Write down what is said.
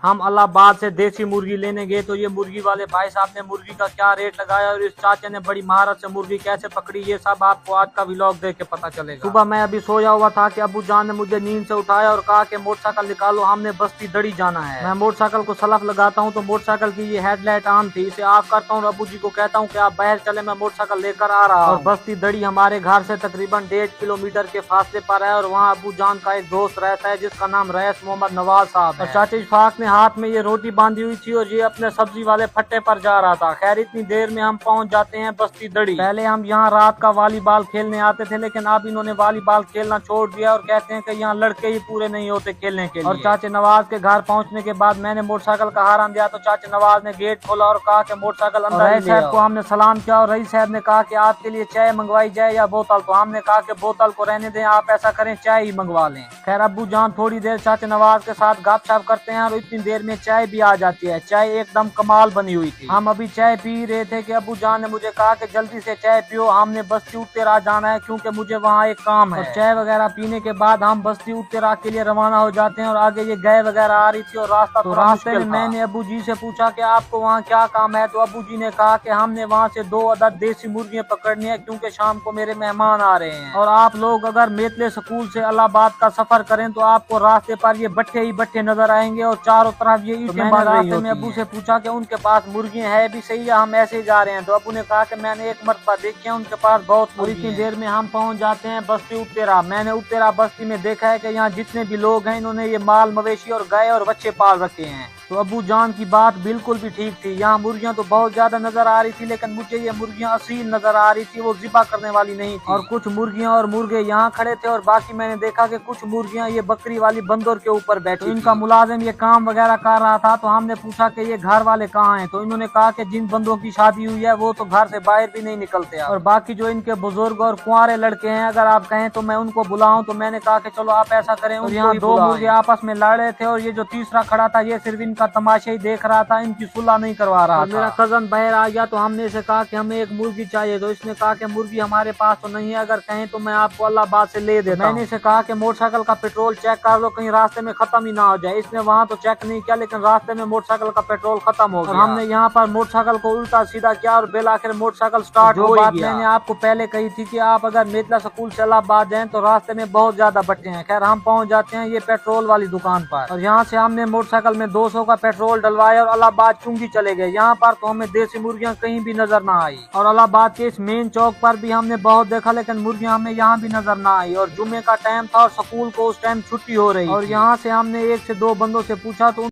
हम इलाहाबाद से देसी मुर्गी लेने गए तो ये मुर्गी वाले भाई साहब ने मुर्गी का क्या रेट लगाया और इस चाचा ने बड़ी महारत से मुर्गी कैसे पकड़ी, ये सब आपको आज का व्लॉग देख के पता चलेगा। सुबह मैं अभी सोया हुआ था कि अबू जान ने मुझे नींद से उठाया और कहा कि मोटरसाइकिल निकालो, हमने बस्ती दड़ी जाना है। मैं मोटरसाइकिल को सलफ लगाता हूँ तो मोटरसाइकिल की ये हेडलाइट ऑन थी, इसे ऑफ करता हूँ और अबू जी को कहता हूँ कि आप बाहर चले, मैं मोटरसाइकिल लेकर आ रहा हूँ। और बस्ती दड़ी हमारे घर से तकरीबन 1.5 किलोमीटर के फासले पर है और वहाँ अबू जान का एक दोस्त रहता है जिसका नाम रईस मोहम्मद नवाज साहब है। चाचा इशफाक ने हाथ में ये रोटी बांधी हुई थी और ये अपने सब्जी वाले फट्टे पर जा रहा था। खैर इतनी देर में हम पहुंच जाते हैं बस्ती दड़ी। पहले हम यहाँ रात का वॉलीबॉल खेलने आते थे, लेकिन अब इन्होंने वॉलीबॉल खेलना छोड़ दिया और कहते हैं कि यहाँ लड़के ही पूरे नहीं होते खेलने के लिए। और चाचा नवाज के घर पहुँचने के बाद मैंने मोटरसाइकिल का हारन दिया तो चाचा नवाज ने गेट खोला और कहा कि मोटरसाइकिल अंदर। रईस साहब को हमने सलाम किया और रईस साहब ने कहा कि आपके लिए चाय मंगवाई जाए या बोतल, तो हमने कहा कि बोतल को रहने दें, आप ऐसा करें चाय ही मंगवा लें। खैर अब्बू जान थोड़ी देर चाचा नवाज के साथ गपशप करते हैं और इतनी देर में चाय भी आ जाती है। चाय एकदम कमाल बनी हुई थी। हम अभी चाय पी रहे थे कि अब्बू जान ने मुझे कहा कि जल्दी से चाय पियो, हमने बस्ती उत्तेरा जाना है क्योंकि मुझे वहाँ एक काम है। चाय वगैरह पीने के बाद हम बस्ती उत्तेरा के लिए रवाना हो जाते हैं और आगे ये गाय वगैरह आ रही थी और रास्ते में मैंने अब्बू जी से पूछा कि आपको वहाँ क्या काम है, तो अब्बू जी ने कहा कि हमने वहाँ से 2 अदद देसी मुर्गियाँ पकड़नी है क्योंकि शाम को मेरे मेहमान आ रहे हैं। और आप लोग अगर मेतले स्कूल से इलाहाबाद का सफर करें तो आपको रास्ते पर ये बट्टे ही बट्टे नजर आएंगे और चारों तरफ ये ईंटें बन रही होती हैं। अब्बू से पूछा कि उनके पास मुर्गियां है भी सही या हम ऐसे ही जा रहे हैं, तो अब्बू ने कहा कि मैंने एक मरतबा देखी है उनके पास बहुत। और इतनी देर में हम पहुंच जाते हैं बस्ती उत्तेरा। मैंने उत्तेरा बस्ती में देखा है कि यहाँ जितने भी लोग हैं इन्होंने ये माल मवेशी और गाय और बच्चे पाल रखे हैं। तो अब्बू जान की बात बिल्कुल भी ठीक थी। यहाँ मुर्गियां तो बहुत ज्यादा नजर आ रही थी, लेकिन मुझे ये मुर्गियां असील नजर आ रही थी, वो ज़िबा करने वाली नहीं थी। और कुछ मुर्गियां और मुर्गे यहाँ खड़े थे और बाकी मैंने देखा कि कुछ मुर्गियां ये बकरी वाली बंदर के ऊपर बैठी। तो इनका मुलाजिम ये काम वगैरह कर रहा था, तो हमने पूछा कि ये घर वाले कहाँ हैं, तो इन्होंने कहा कि जिन बंदों की शादी हुई है वो तो घर से बाहर भी नहीं निकलते। और बाकी जो इनके बुजुर्ग और कुंवारे लड़के हैं अगर आप कहें तो मैं उनको बुलाऊं, तो मैंने कहा कि चलो आप ऐसा करें। और यहाँ 2 मुर्गे आपस में लड़ रहे थे और ये जो तीसरा खड़ा था ये सिर्फ इनका तमाशा ही देख रहा था, इनकी सुलह नहीं करवा रहा था। मेरा कजन बाहर आ गया तो हमने इसे कहा कि हमें एक मुर्गी चाहिए, तो इसने कहा कि मुर्गी हमारे पास तो नहीं है, अगर कहें तो मैं आपको इलाहाबाद से ले देता। मैंने इसे कहा कि मोटरसाइकिल का पेट्रोल चेक कर लो, कहीं रास्ते में खत्म ही ना हो जाए। इसने वहाँ तो चेक नहीं किया, लेकिन रास्ते में मोटरसाइकिल का पेट्रोल खत्म हो गया। हमने यहाँ पर मोटरसाइकिल को उल्टा सीधा किया और बिल आखिर मोटरसाइकिल स्टार्ट हो गया। मैंने आपको पहले कही थी कि आप अगर मेतला स्कूल से इलाहाबाद जाएं तो रास्ते में बहुत ज्यादा बट्टे हैं। खैर हम पहुंच जाते हैं ये पेट्रोल वाली दुकान पर और यहाँ से हमने मोटरसाइकिल में 200 का पेट्रोल डलवाया और इलाहाबाद चुंगी चले गए। यहाँ पर तो हमें देसी मुर्गियाँ कहीं भी नजर ना आई और इलाहाबाद के इस मेन चौक पर भी हमने बहुत देखा, लेकिन मुर्गियाँ हमें यहाँ भी नजर ना आई। और जुम्मे का टाइम था और स्कूल को उस टाइम छुट्टी हो रही और यहाँ से हमने 1 से 2 बंदों से पूछा तो